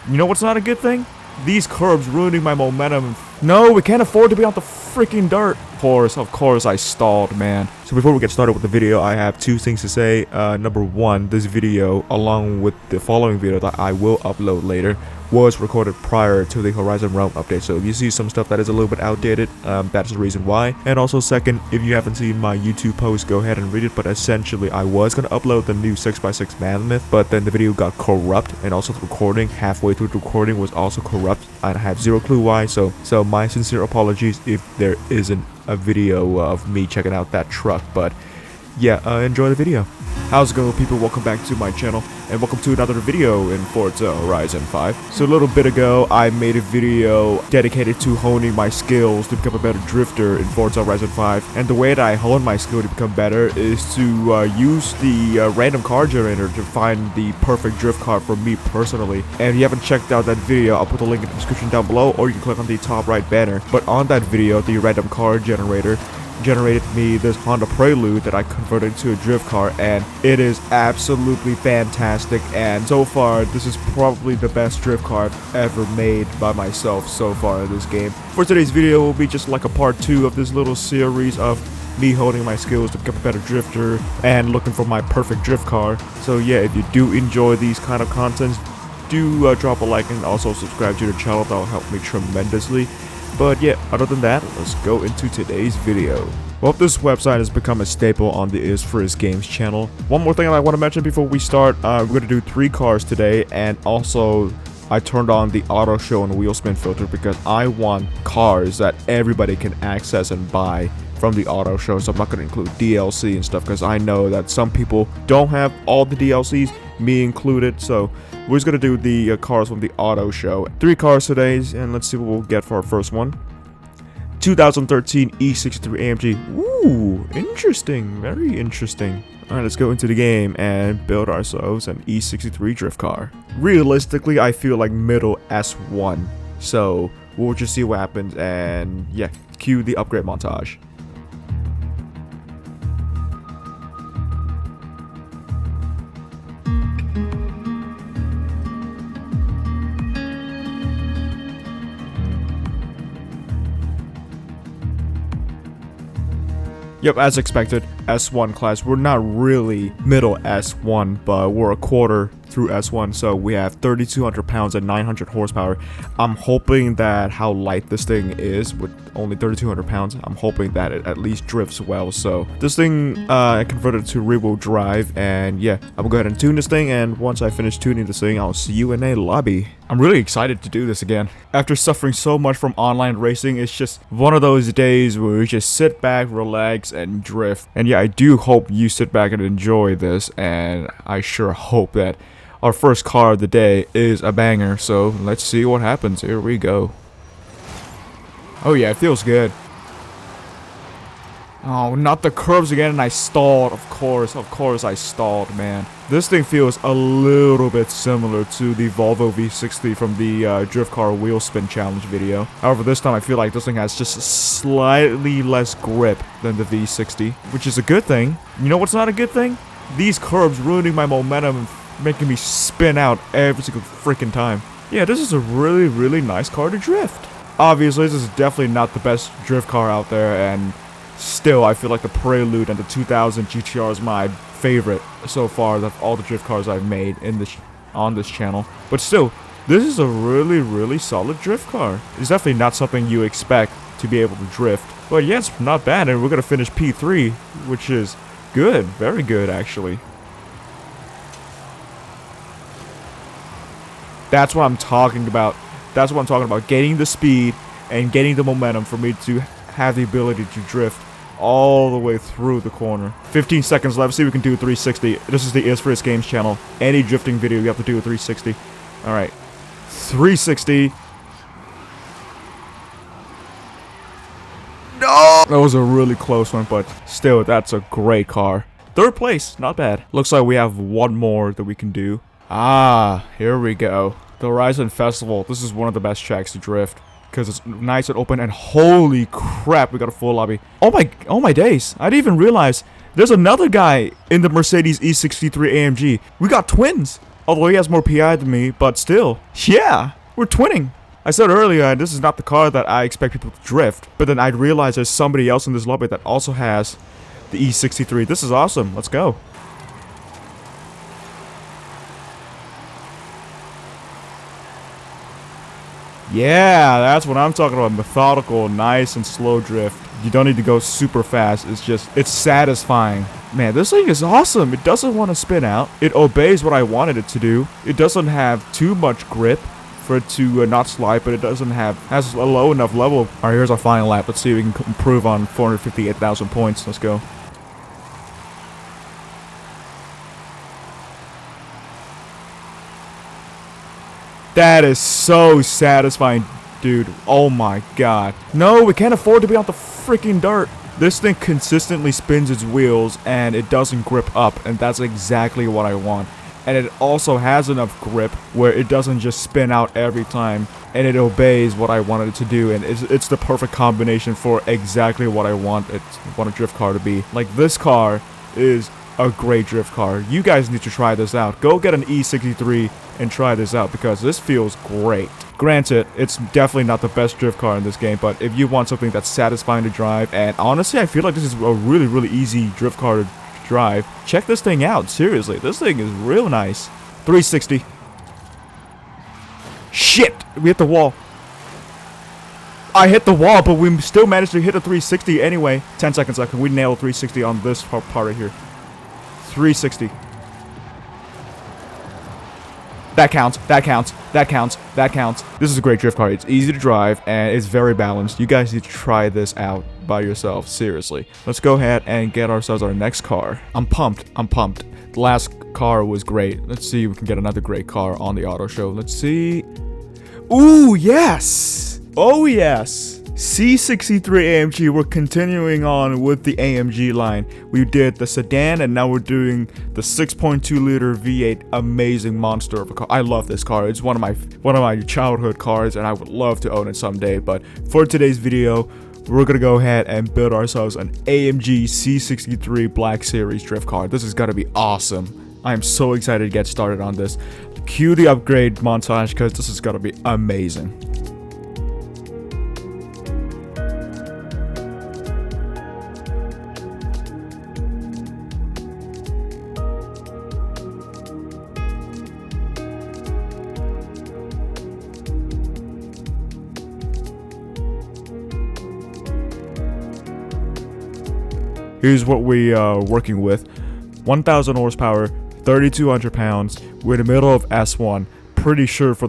You know what's not a good thing? These curbs ruining my momentum. No, we can't afford to be on the freaking dirt. Of course, I stalled, man. So before we get started with the video, I have two things to say. Number one, this video, along with the following video that I will upload later, was recorded prior to the Horizon Realm update. So if you see some stuff that is a little bit outdated, that's the reason why. And also second, if you haven't seen my YouTube post, go ahead and read it. But essentially, I was going to upload the new 6x6 mammoth, but then the video got corrupt, and also the recording, halfway through the recording, was also corrupt. I have zero clue why, so my sincere apologies if there isn't a video of me checking out that truck. But yeah, enjoy the video. How's it going, people? Welcome back to my channel, and welcome to another video in Forza Horizon 5. So a little bit ago, I made a video dedicated to honing my skills to become a better drifter in Forza Horizon 5. And the way that I hone my skill to become better is to use the random car generator to find the perfect drift car for me personally. And if you haven't checked out that video, I'll put the link in the description down below, or you can click on the top right banner. But on that video, the random car generator generated me this Honda Prelude that I converted into a drift car, and it is absolutely fantastic. And so far, this is probably the best drift car I've ever made by myself so far in this game. For today's video, will be just like a part 2 of this little series of me honing my skills to become a better drifter and looking for my perfect drift car. So yeah, if you do enjoy these kind of contents, do drop a like and also subscribe to the channel. That will help me tremendously. But yeah, other than that, let's go into today's video. Well, this website has become a staple on the Is For His Games channel. One more thing I want to mention before we start, we're going to do 3 cars today, and also I turned on the auto show and wheel spin filter because I want cars that everybody can access and buy from the auto show. So I'm not going to include DLC and stuff because I know that some people don't have all the DLCs, me included. So we're just going to do the cars from the auto show. 3 cars today, and let's see what we'll get for our first one. 2013 E63 AMG. Ooh, interesting. Very interesting. Alright, let's go into the game and build ourselves an E63 drift car. Realistically, I feel like middle S1. So we'll just see what happens, and yeah, cue the upgrade montage. Yep, as expected, S1 class. We're not really middle S1, but we're a quarter through S1, so we have 3,200 pounds and 900 horsepower. I'm hoping that how light this thing is with only 3,200 pounds, I'm hoping that it at least drifts well. So this thing, I converted to rear-wheel drive, and yeah, I'm gonna go ahead and tune this thing, and once I finish tuning this thing, I'll see you in a lobby. I'm really excited to do this again. After suffering so much from online racing, it's just one of those days where we just sit back, relax, and drift. And yeah, I do hope you sit back and enjoy this, and I sure hope that our first car of the day is a banger. So let's see what happens. Here we go. Oh yeah, it feels good. Oh, not the curves again, and I stalled. Of course I stalled, man. This thing feels a little bit similar to the Volvo V60 from the Drift Car Wheel Spin Challenge video. However, this time I feel like this thing has just slightly less grip than the V60, which is a good thing. You know what's not a good thing? These curbs ruining my momentum and making me spin out every single freaking time. Yeah, this is a really, really nice car to drift. Obviously, this is definitely not the best drift car out there, and still, I feel like the Prelude and the 2000 GTR is my favorite so far of all the drift cars I've made in this on this channel. But still, this is a really, really solid drift car. It's definitely not something you expect to be able to drift. But yeah, it's not bad, and we're going to finish P3, which is good. Very good, actually. That's what I'm talking about. That's what I'm talking about. Getting the speed and getting the momentum for me to have the ability to drift all the way through the corner. 15 seconds left. See if we can do a 360. This is the Is For His Games channel. Any drifting video, you have to do a 360. Alright. 360. No! That was a really close one, but still, that's a great car. 3rd place. Not bad. Looks like we have one more that we can do. Ah, here we go. The Horizon Festival. This is one of the best tracks to drift because it's nice and open, and holy crap, we got a full lobby. Oh my days. I didn't even realize there's another guy in the Mercedes E63 AMG. We got twins. Although he has more PI than me, but still. Yeah, we're twinning. I said earlier, this is not the car that I expect people to drift, but then I realized there's somebody else in this lobby that also has the E63. This is awesome. Let's go. Yeah, that's what I'm talking about. Methodical, nice and slow drift. You don't need to go super fast. It's satisfying. Man, this thing is awesome. It doesn't want to spin out. It obeys what I wanted it to do. It doesn't have too much grip for it to not slide, but it has a low enough level. All right, here's our final lap. Let's see if we can improve on 458,000 points. Let's go. That is so satisfying, dude. Oh my god. No, we can't afford to be on the freaking dirt. This thing consistently spins its wheels and it doesn't grip up, and that's exactly what I want. And it also has enough grip where it doesn't just spin out every time, and it obeys what I wanted it to do, and it's the perfect combination for exactly what I want a drift car to be. Like, this car is a great drift car. You guys need to try this out. Go get an E63 and try this out because this feels great. Granted, it's definitely not the best drift car in this game, but if you want something that's satisfying to drive, and honestly, I feel like this is a really, really easy drift car to drive, check this thing out. Seriously, this thing is real nice. 360. Shit! We hit the wall. I hit the wall, but we still managed to hit a 360 anyway. 10 seconds left. Can we nail a 360 on this part right here? 360. That counts. That counts. That counts. That counts. This is a great drift car. It's easy to drive and it's very balanced. You guys need to try this out by yourself. Seriously. Let's go ahead and get ourselves our next car. I'm pumped. I'm pumped. The last car was great. Let's see if we can get another great car on the auto show. Let's see. Ooh, yes. Oh, yes. C63 AMG. We're continuing on with the AMG line. We did the sedan and now we're doing the 6.2 liter V8 amazing monster of a car. I love this car. It's one of my childhood cars and I would love to own it someday. But for today's video, we're gonna go ahead and build ourselves an AMG C63 Black Series drift car. This is gonna be awesome. I am so excited to get started on this. Cue the upgrade montage because this is gonna be amazing. Here's what we are working with. 1,000 horsepower, 3,200 pounds. We're in the middle of S1. Pretty sure for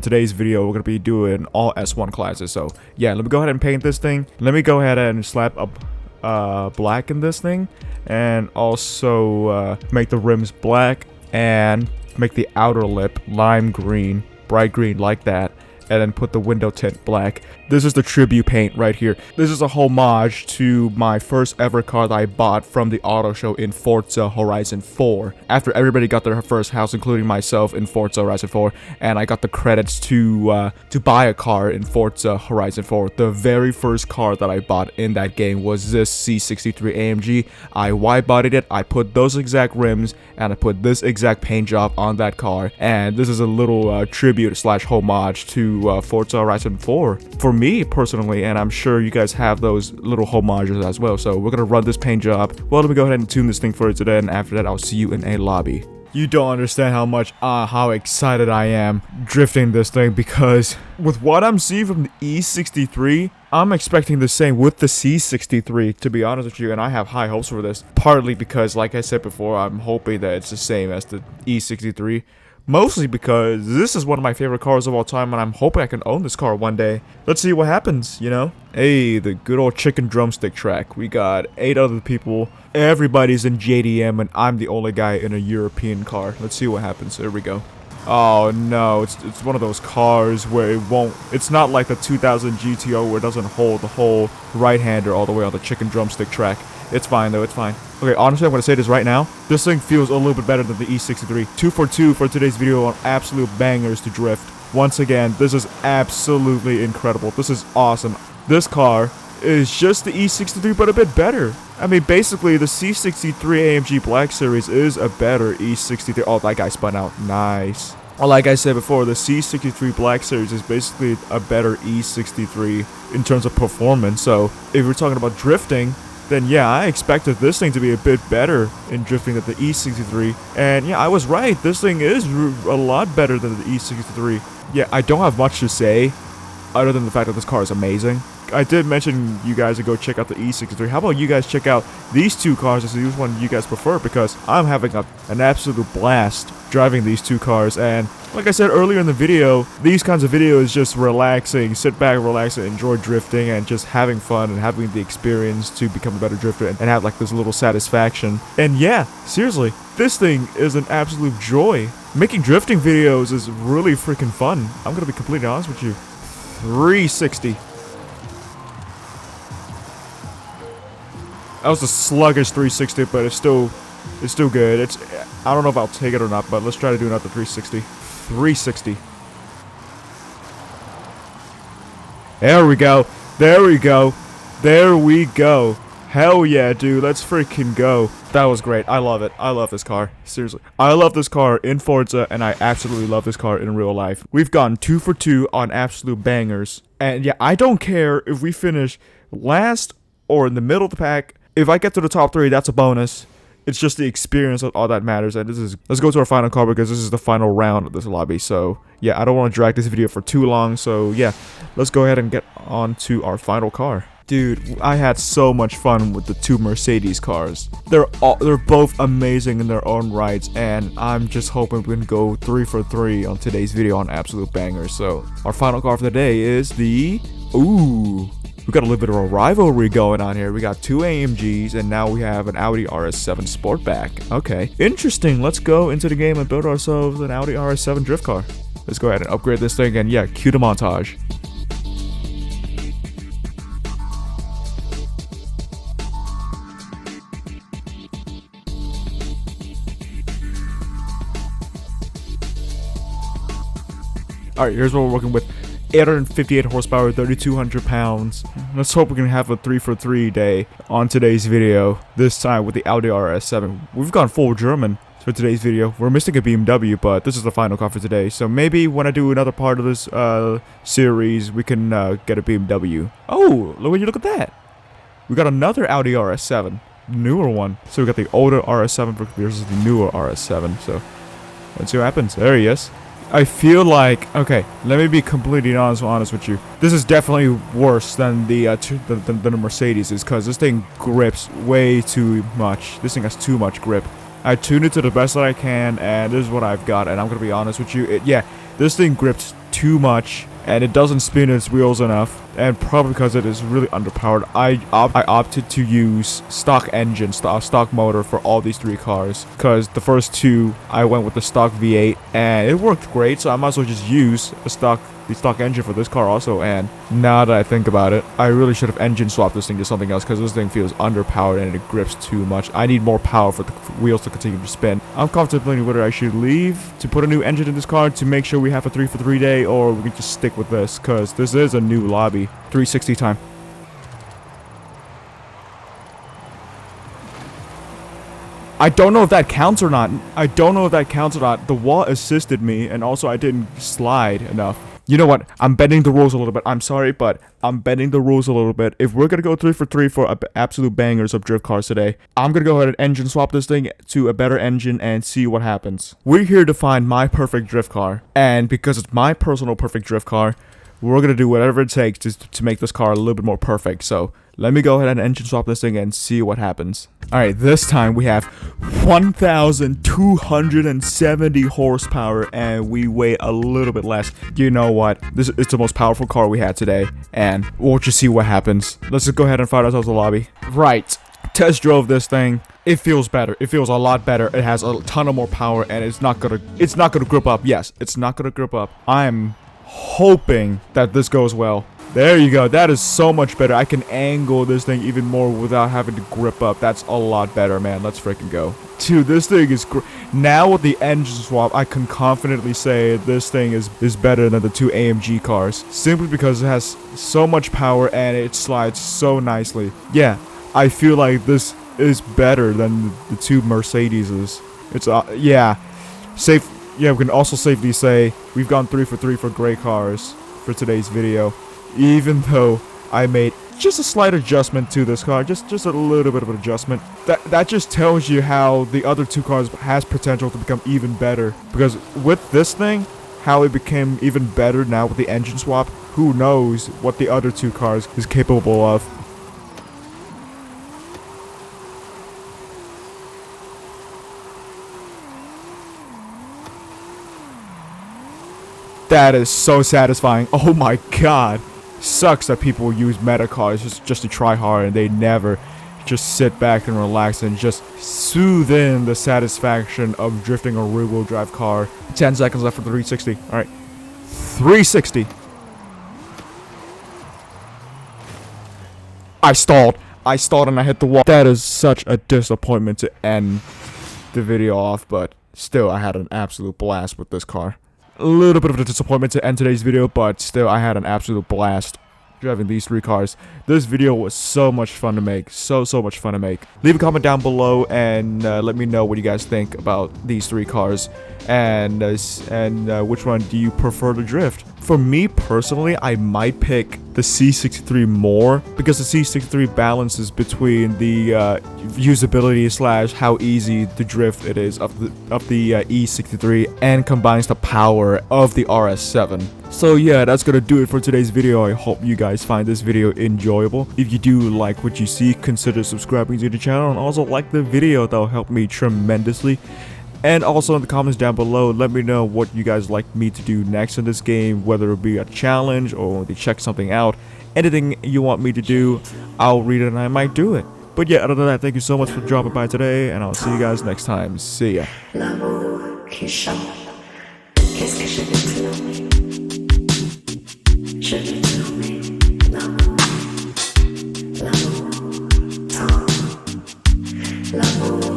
today's video, we're gonna be doing all S1 classes. So yeah, let me go ahead and paint this thing. Let me go ahead and slap up black in this thing, and also make the rims black and make the outer lip lime green, bright green like that. And then put the window tint black. This is the tribute paint right here. This is a homage to my first ever car that I bought from the auto show in Forza Horizon 4. After everybody got their first house, including myself in Forza Horizon 4, and I got the credits to buy a car in Forza Horizon 4. The very first car that I bought in that game was this C63 AMG. I wide bodied it. I put those exact rims and I put this exact paint job on that car. And this is a little tribute slash homage to Forza Horizon 4 for me personally, and I'm sure you guys have those little homages as well. So we're gonna run this paint job. Well, let me go ahead and tune this thing for today, and after that I'll see you in a lobby. You don't understand how excited I am drifting this thing, because with what I'm seeing from the E63, I'm expecting the same with the C63, to be honest with you, and I have high hopes for this. Partly because, like I said before, I'm hoping that it's the same as the E63. Mostly because this is one of my favorite cars of all time, and I'm hoping I can own this car one day. Let's see what happens, you know? Hey, the good old chicken drumstick track. We got 8 other people. Everybody's in JDM, and I'm the only guy in a European car. Let's see what happens. There we go. Oh no, it's one of those cars where it won't. It's not like the 2000 GTO where it doesn't hold the whole right-hander all the way on the chicken drumstick track. It's fine though, it's fine. Okay, honestly, I'm gonna say this right now. This thing feels a little bit better than the E63. 2 for 2 for today's video on absolute bangers to drift. Once again, this is absolutely incredible. This is awesome. This car is just the E63 but a bit better. I mean, basically the C63 AMG Black Series is a better E63. Oh, that guy spun out. Nice. Well, like I said before, the C63 Black Series is basically a better E63 in terms of performance. So if we're talking about drifting, then yeah, I expected this thing to be a bit better in drifting than the E63. And yeah, I was right. This thing is a lot better than the E63. Yeah, I don't have much to say other than the fact that this car is amazing. I did mention you guys to go check out the E63. How about you guys check out these two cars and see which one you guys prefer, because I'm having an absolute blast driving these two cars. And like I said earlier in the video, these kinds of videos just relaxing, sit back, relax, and enjoy drifting and just having fun and having the experience to become a better drifter and have like this little satisfaction. And yeah, seriously, this thing is an absolute joy. Making drifting videos is really freaking fun. I'm gonna be completely honest with you. 360. That was a sluggish 360, but it's still good. I don't know if I'll take it or not, but let's try to do another 360. 360. There we go. There we go. There we go. Hell yeah, dude. Let's freaking go. That was great. I love it. I love this car. Seriously. I love this car in Forza, and I absolutely love this car in real life. We've gone 2 for 2 on absolute bangers. And yeah, I don't care if we finish last or in the middle of the pack. If I get to the top 3, that's a bonus. It's just the experience of all that matters. And let's go to our final car, because this is the final round of this lobby. So yeah, I don't want to drag this video for too long. So yeah, let's go ahead and get on to our final car. Dude, I had so much fun with the 2 Mercedes cars. They're both amazing in their own rights, and I'm just hoping we can go 3 for 3 on today's video on absolute bangers. So our final car for the day is the we got a little bit of a rivalry going on here. We got 2 AMGs, and now we have an Audi RS7 Sportback. Okay, interesting. Let's go into the game and build ourselves an Audi RS7 drift car. Let's go ahead and upgrade this thing, and yeah, cue the montage. Alright, here's what we're working with. 858 horsepower, 3,200 pounds. Let's hope we can have a 3 for 3 day on today's video. This time with the Audi RS7. We've gone full German for today's video. We're missing a BMW, but this is the final car for today. So maybe when I do another part of this series, we can get a BMW. Oh, look at that. We got another Audi RS7. Newer one. So we got the older RS7 versus the newer RS7. So let's see what happens. There he is. I feel like, okay, let me be completely honest with you. This is definitely worse than the Mercedes is, because this thing grips way too much. This thing has too much grip. I tuned it to the best that I can, and this is what I've got. And I'm gonna be honest with you. Yeah, this thing grips too much, and it doesn't spin its wheels enough. And probably because it is really underpowered, I opted to use stock engine, stock motor for all these 3 cars. Because the first 2, I went with the stock V8, and it worked great. So I might as well just use the stock engine for this car also. And now that I think about it, I really should have engine swapped this thing to something else, because this thing feels underpowered and it grips too much. I need more power for the wheels to continue to spin. I'm contemplating whether I should leave to put a new engine in this car to make sure we have a 3 for 3 day, or we can just stick with this, because this is a new lobby. 360 time. I don't know if that counts or not. The wall assisted me, and also I didn't slide enough. You know what? I'm bending the rules a little bit. I'm sorry, but I'm bending the rules a little bit. If we're gonna go 3 for 3 for absolute bangers of drift cars today, I'm gonna go ahead and engine swap this thing to a better engine and see what happens. We're here to find my perfect drift car, and because it's my personal perfect drift car, we're gonna do whatever it takes to make this car a little bit more perfect. So let me go ahead and engine swap this thing and see what happens. Alright, this time we have 1,270 horsepower, and we weigh a little bit less. You know what? This is the most powerful car we had today, and we'll just see what happens. Let's just go ahead and find ourselves a lobby. Right. Test drove this thing. It feels better. It feels a lot better. It has a ton of more power, and it's not gonna grip up. Yes, it's not gonna grip up. I'm hoping that this goes well. There you go. That is so much better. I can angle this thing even more without having to grip up. That's a lot better, man. Let's freaking go. Dude, this thing is now with the engine swap, I can confidently say this thing is better than the two AMG cars. Simply because it has so much power and it slides so nicely. Yeah, I feel like this is better than the two Mercedeses. It's, yeah. Yeah, we can also safely say we've gone 3 for 3 for great cars for today's video. Even though I made just a slight adjustment to this car, just a little bit of an adjustment. That just tells you how the other two cars has potential to become even better. Because with this thing, how it became even better now with the engine swap, who knows what the other two cars is capable of. That is so satisfying. Oh my god. Sucks that people use meta cars just to try hard and they never just sit back and relax and just soothe in the satisfaction of drifting a rear-wheel drive car. 10 seconds left for the 360. Alright. 360. I stalled and I hit the wall. That is such a disappointment to end the video off, but still I had an absolute blast with this car. A little bit of a disappointment to end today's video, but still I had an absolute blast driving these three cars. This video was so much fun to make, so much fun to make. Leave a comment down below and let me know what you guys think about these three cars and which one do you prefer to drift. For me personally, I might pick the C63 more because the C63 balances between the usability slash how easy to drift it is of the E63 and combines the power of the RS7. So yeah, that's gonna do it for today's video. I hope you guys find this video enjoyable. If you do like what you see, consider subscribing to the channel and also like the video. That'll help me tremendously. And also in the comments down below, let me know what you guys like me to do next in this game, whether it be a challenge or to check something out. Anything you want me to do, I'll read it and I might do it. But yeah, other than that, thank you so much for dropping by today, and I'll see you guys next time. See ya. L'amour qui chante, qu'est-ce que je vais te nommer? Je vais te nommer l'amour, l'amour tendre, l'amour.